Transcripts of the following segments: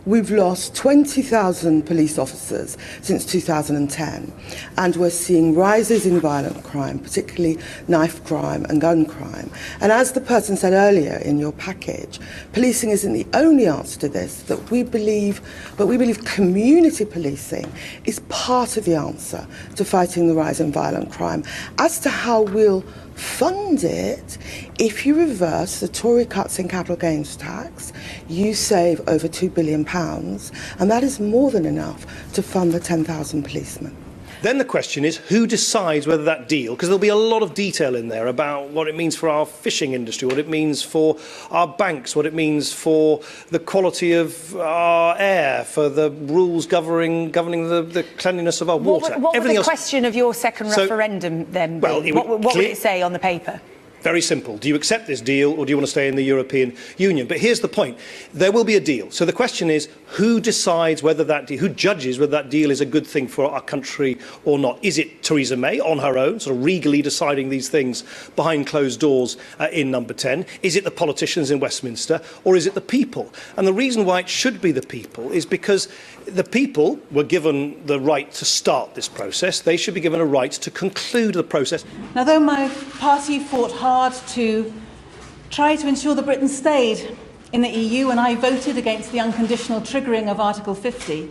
We've lost 20,000 police officers since 2010, and we're seeing rises in violent crime, particularly knife crime and gun crime. And as the person said earlier in your package, policing isn't the only answer to this, that we believe community policing is part of the answer to fighting the rise in violent crime. As to how we'll fund it, if you reverse the Tory cuts in capital gains tax, you save over £2 billion, and that is more than enough to fund the 10,000 policemen. Then the question is, who decides whether that deal, because there'll be a lot of detail in there about what it means for our fishing industry, what it means for our banks, what it means for the quality of our air, for the rules governing the cleanliness of our water. What was the question of your second referendum then? Well, what would it say on the paper? Very simple. Do you accept this deal, or do you want to stay in the European Union? But here's the point. There will be a deal. So the question is, who decides whether that deal, who judges whether that deal is a good thing for our country or not? Is it Theresa May on her own, sort of regally deciding these things behind closed doors in Number 10? Is it the politicians in Westminster, or is it the people? And the reason why it should be the people is because the people were given the right to start this process. They should be given a right to conclude the process. Now, though my party fought hard to try to ensure that Britain stayed in the EU, and I voted against the unconditional triggering of Article 50,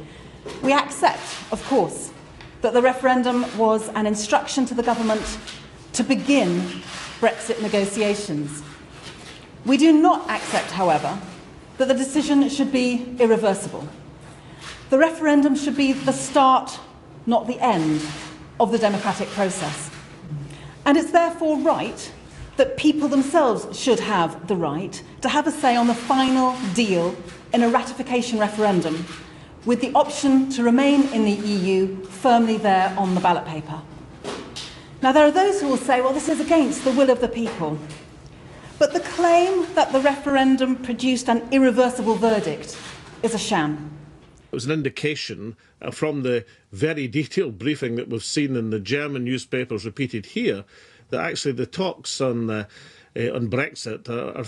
we accept, of course, that the referendum was an instruction to the government to begin Brexit negotiations. We do not accept, however, that the decision should be irreversible. The referendum should be the start, not the end, of the democratic process. And it's therefore right that people themselves should have the right to have a say on the final deal in a ratification referendum, with the option to remain in the EU firmly there on the ballot paper. Now, there are those who will say, well, this is against the will of the people. But the claim that the referendum produced an irreversible verdict is a sham. It was an indication from the very detailed briefing that we've seen in the German newspapers repeated here that actually the talks on Brexit are